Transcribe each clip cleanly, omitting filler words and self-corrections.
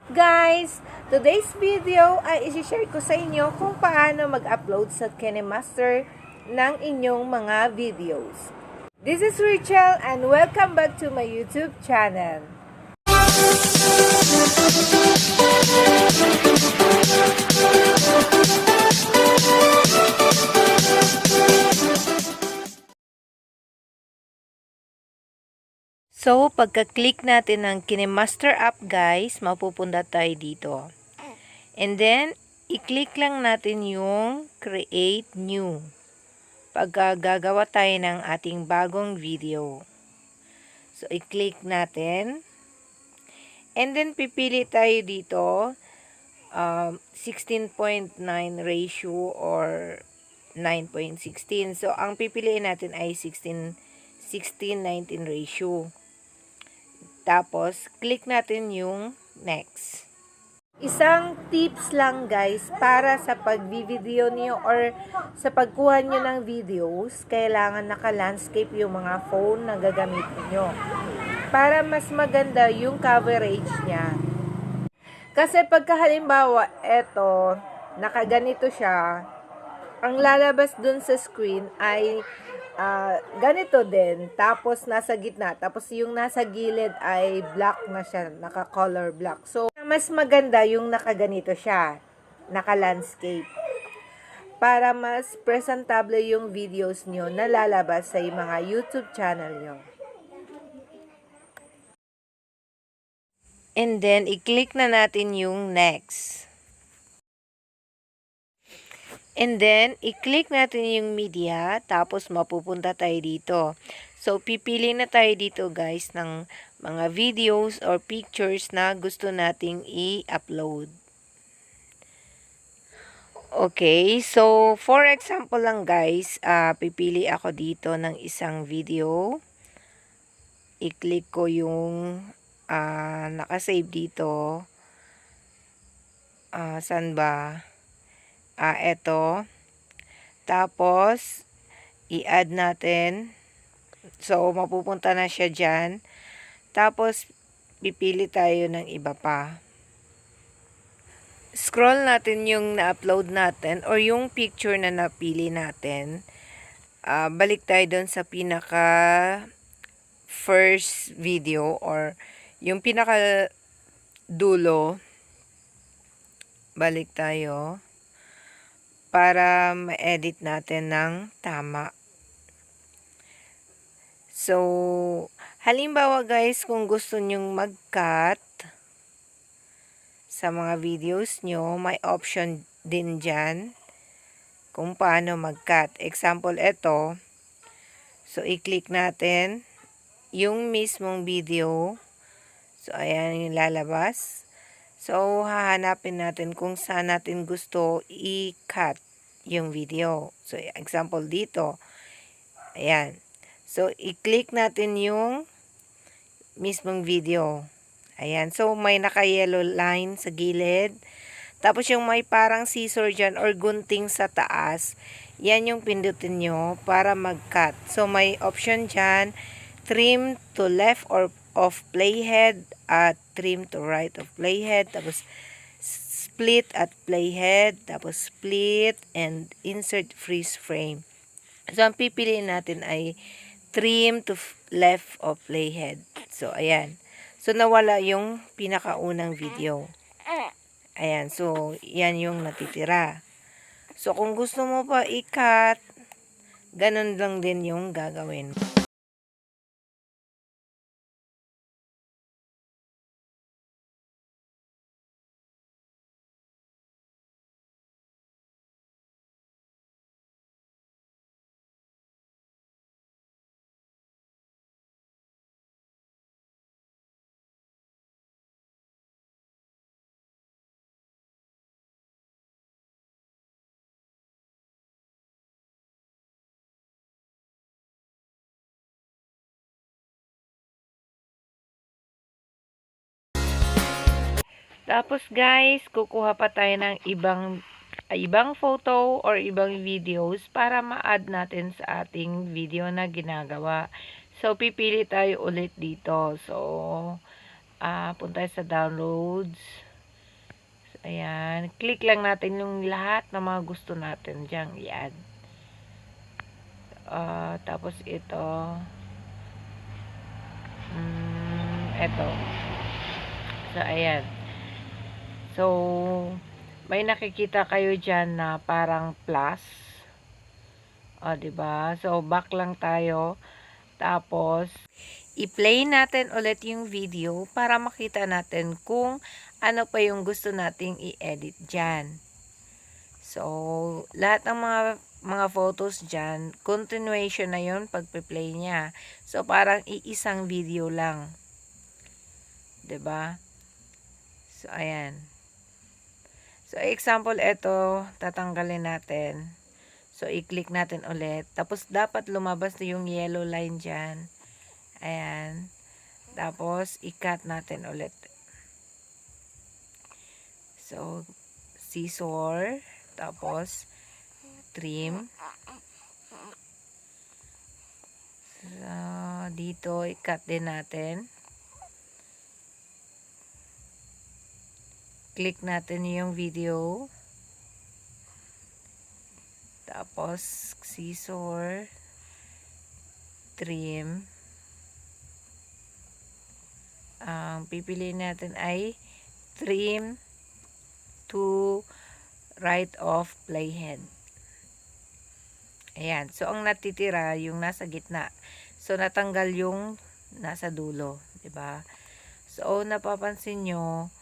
Guys, today's video ay isi-share ko sa inyo kung paano mag-upload sa KineMaster ng inyong mga videos. This is Rachel and welcome back to my YouTube channel. So, pagka-click natin ng KineMaster app guys, mapupunta tayo dito. And then, i-click lang natin yung Create New. Pagka gagawa tayo ng ating bagong video. So, i-click natin. And then, pipili tayo dito 16.9 ratio or 9.16. So, ang pipiliin natin ay 16-19 ratio. Tapos, click natin yung next. Isang tips lang guys, para sa pag-video niyo or sa pagkuha niyo ng videos, kailangan naka-landscape yung mga phone na gagamitin niyo. Para mas maganda yung coverage niya. Kasi pagka halimbawa, eto, nakaganito siya, ang lalabas dun sa screen ay ganito din, tapos nasa gitna, tapos yung nasa gilid ay black na siya, naka-color black. So, mas maganda yung nakaganito siya, naka-landscape. Para mas presentable yung videos nyo na lalabas sa mga YouTube channel nyo. And then, i-click na natin yung next. And then, i-click natin yung media, tapos mapupunta tayo dito. So, pipili na tayo dito guys ng mga videos or pictures na gusto nating i-upload. Okay, so for example lang guys, pipili ako dito ng isang video. I-click ko yung nakasave dito. Saan ba? Eto. Tapos, i-add natin. So, mapupunta na siya dyan. Tapos, pipili tayo ng iba pa. Scroll natin yung na-upload natin or yung picture na napili natin. Balik tayo dun sa pinaka first video or yung pinaka dulo. Balik tayo para ma-edit natin ng tama. So, halimbawa guys, kung gusto nyong mag-cut sa mga videos nyo, may option din dyan kung paano mag-cut. Example, ito. So, i-click natin yung mismong video. So, ayan yung lalabas. So, hahanapin natin kung saan natin gusto i-cut yung video. So, example dito. Ayan. So, i-click natin yung mismong video. Ayan. So, may naka-yellow line sa gilid. Tapos, yung may parang scissor dyan or gunting sa taas. Yan yung pindutin nyo para mag-cut. So, may option dyan. Trim to left or of playhead at trim to right of playhead. Tapos, split at playhead. Tapos, split and insert freeze frame. So, ang pipiliin natin ay trim to left of playhead. So, ayan. So, nawala yung pinakaunang video. Ayan. So, yan yung natitira. So, kung gusto mo pa i-cut, ganun lang din yung gagawin. Tapos guys, kukuha pa tayo ng ibang photo or ibang videos para ma-add natin sa ating video na ginagawa. So, pipili tayo ulit dito. So, punta sa downloads. Ayan. Click lang natin yung lahat ng mga gusto natin diyang i-add. Tapos ito. Ito. So, ayan. So, may nakikita kayo dyan na parang plus. Diba? So, back lang tayo. Tapos, i-play natin ulit yung video para makita natin kung ano pa yung gusto nating i-edit dyan. So, lahat ng mga photos dyan, continuation na yun pag-play niya. So, parang iisang video lang. 'Di ba? So, ayan. So, example, ito, tatanggalin natin. So, i-click natin ulit. Tapos, dapat lumabas na yung yellow line dyan. Ayan. Tapos, i-cut natin ulit. So, scissor. Tapos, trim. So, dito, i-cut din natin. Click natin yung video. Tapos, scissor. Trim. Ang pipiliin natin ay trim to right of playhead. Ayan. So, ang natitira yung nasa gitna. So, natanggal yung nasa dulo. 'Di ba? So, napapansin nyo,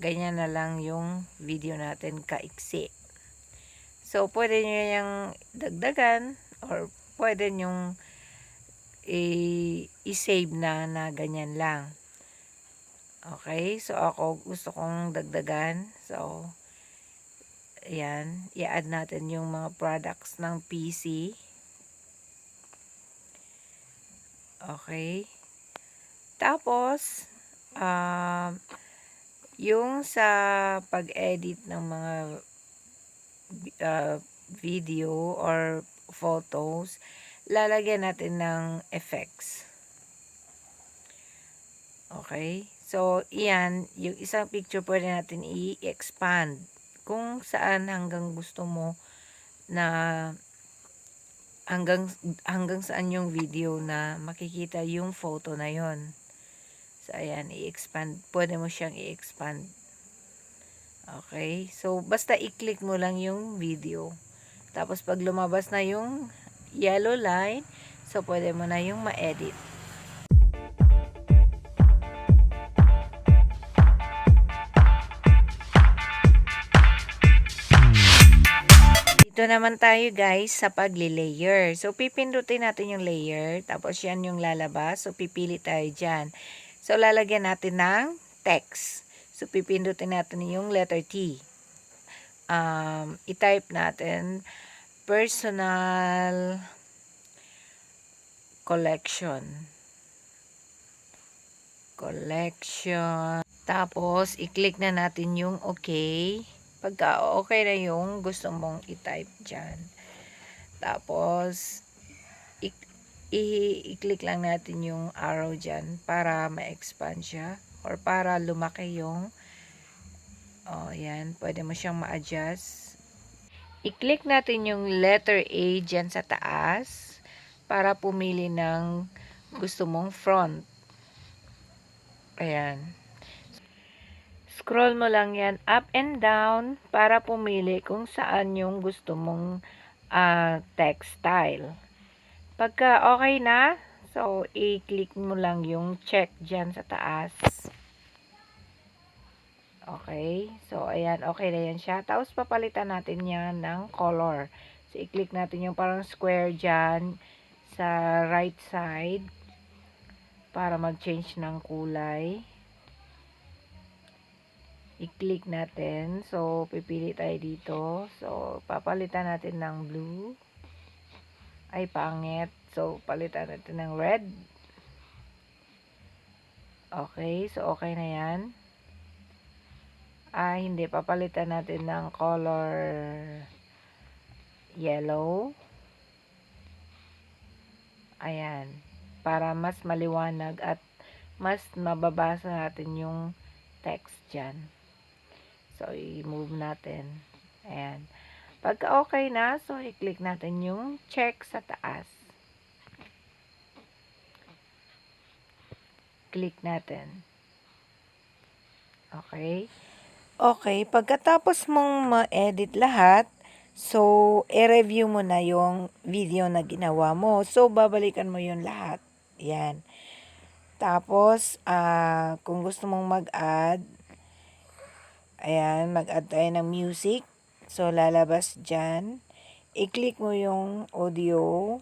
ganyan na lang yung video natin kaiksi. So, pwede nyo yung dagdagan or pwede nyo i-save na ganyan lang. Okay? So, ako gusto kong dagdagan. So, ayan. I-add natin yung mga products ng PC. Okay? Tapos, yung sa pag-edit ng mga video or photos, lalagyan natin ng effects. Okay? So, iyan, yung isang picture pwede natin i-expand kung saan hanggang gusto mo na hanggang saan yung video na makikita yung photo na yon. So, ayan, i-expand. Pwede mo siyang i-expand. Okay? So, basta i-click mo lang yung video. Tapos, pag lumabas na yung yellow line, so, pwede mo na yung ma-edit. Dito naman tayo guys sa pagli-layer. So, pipindutin natin yung layer. Tapos, yan yung lalabas. So, pipili tayo dyan. So, lalagyan natin ng text. So, pipindutin natin yung letter T. I-type natin personal collection. Tapos, i-click na natin yung okay. Pagka okay na yung gusto mong i-type dyan. Tapos, i-click lang natin yung arrow dyan para ma-expand siya or para lumaki yung yan. Pwede mo siyang ma-adjust. I-click natin yung letter A dyan sa taas para pumili ng gusto mong front. Ayan. Scroll mo lang yan up and down para pumili kung saan yung gusto mong text style. Pagka okay na, so i-click mo lang yung check dyan sa taas. Okay. So, ayan. Okay na yan siya. Tapos, papalitan natin yan ng color. So, i-click natin yung parang square dyan sa right side para mag-change ng kulay. I-click natin. So, pipili tayo dito. So, papalitan natin ng blue. Ay, pangit. So, palitan natin ng red. Okay. So, okay na yan. Hindi. Papalitan natin ng color yellow. Ayan. Para mas maliwanag at mas mababasa natin yung text dyan. So, i-move natin. Ayan. Pagka okay na, so i-click natin yung check sa taas. Click natin. Okay. Okay, pagkatapos mong ma-edit lahat, so, i-review mo na yung video na ginawa mo. So, babalikan mo yun lahat. Yan. Tapos, kung gusto mong mag-add, ayan, mag-add tayo ng music. So, lalabas dyan. I-click mo yung audio.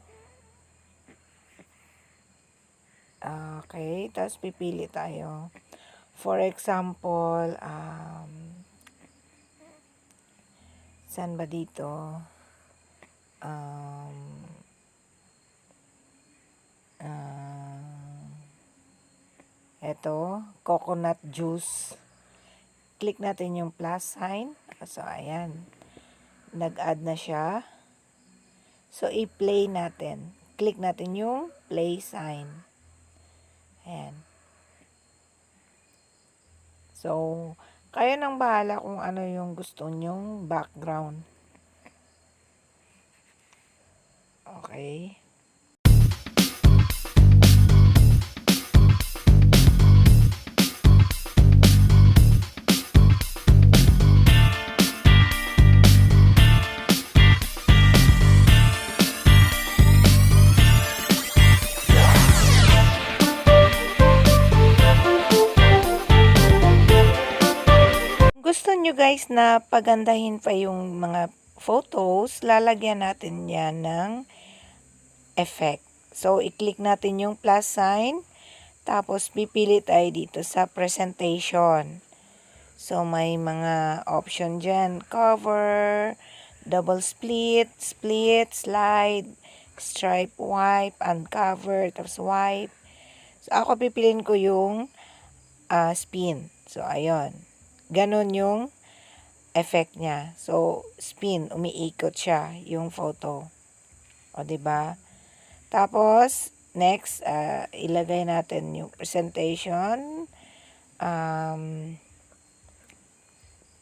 Okay, tapos pipili tayo. For example, saan ba dito? Eto, coconut juice. Click natin yung plus sign. So, ayan. Nag-add na siya. So, i-play natin. Click natin yung play sign. Ayan. So, kayo nang bahala kung ano yung gusto nyong background. Okay. Gusto nyo guys na pagandahin pa yung mga photos, lalagyan natin yan ng effect. So, i-click natin yung plus sign, tapos pipili tayo dito sa presentation. So, may mga option dyan, cover, double split, split, slide, stripe, wipe, uncover, tapos wipe. So, ako pipiliin ko yung spin. So, ayun. Ganon yung effect niya. So, spin, umiikot siya yung photo. O, diba? Tapos, next, ilagay natin yung presentation.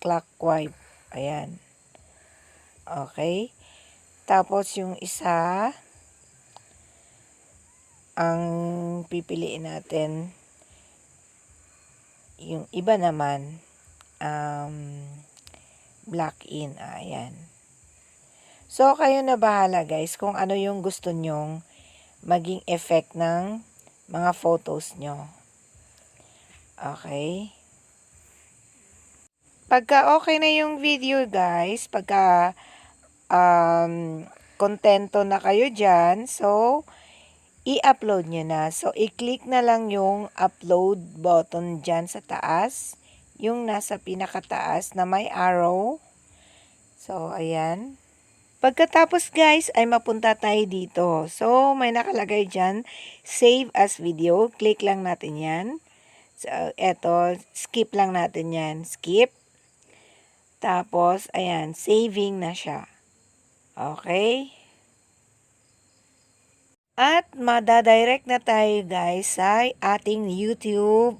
Clockwise. Ayan. Okay. Tapos, yung isa, ang pipiliin natin, yung iba naman, black in. Ayan. So, kayo na bahala guys kung ano yung gusto nyong maging effect ng mga photos nyo. Okay. Pagka okay na yung video guys, pagka kontento na kayo dyan, so, i-upload nyo na. So, i-click na lang yung upload button dyan sa taas. Yung nasa pinakataas na may arrow. So, ayan. Pagkatapos guys, ay mapunta tayo dito. So, may nakalagay dyan, save as video. Click lang natin yan. So, eto, skip lang natin yan. Skip. Tapos, ayan, saving na siya. Okay. At madadirect na tayo guys sa ating YouTube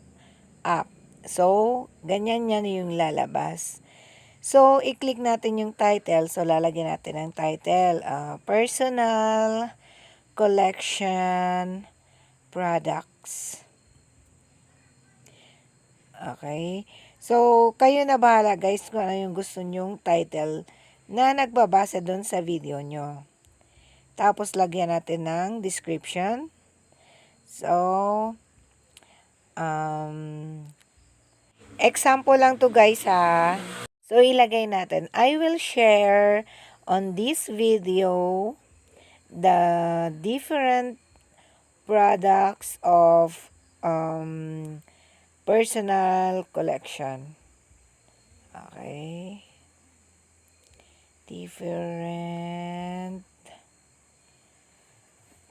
app. So, ganyan yan yung lalabas. So, i-click natin yung title. So, lalagyan natin ang title. Personal Collection Products. Okay. So, kayo na bahala guys kung ano yung gusto nyong title na nagbabase doon sa video nyo. Tapos, lagyan natin ng description. So, example lang to guys ha. So, ilagay natin, I will share on this video the different products of personal collection. Okay. Different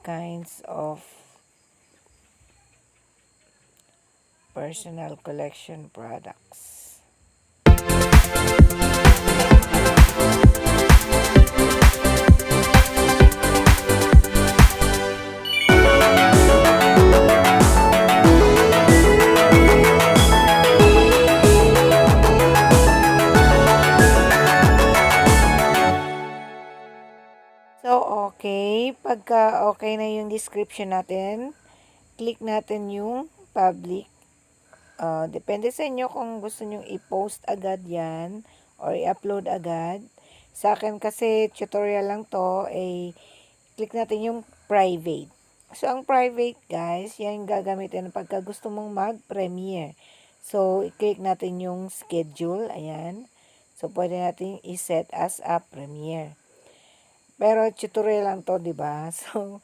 kinds of personal collection products. Okay, pagka okay na yung description natin, click natin yung public. Depende sa inyo kung gusto nyo i-post agad yan or i-upload agad. Sa akin kasi tutorial lang to, click natin yung private. So, ang private guys, yan yung gagamitin pagka gusto mong mag-premiere. So, i-click natin yung schedule. Ayan. So, pwede natin i-set as a premiere. Pero tutorial lang to, di ba? So,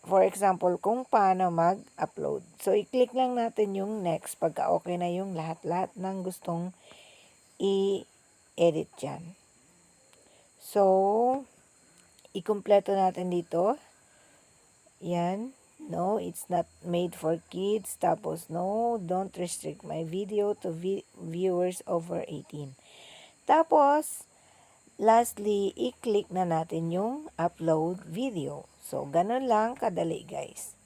for example, kung paano mag-upload. So, i-click lang natin yung next pagka okay na yung lahat-lahat ng gustong i-edit dyan. So, i-kumpleto natin dito. Yan. No, it's not made for kids. Tapos, no, don't restrict my video to viewers over 18. Tapos, lastly, i-click na natin yung upload video. So, ganun lang kadali guys.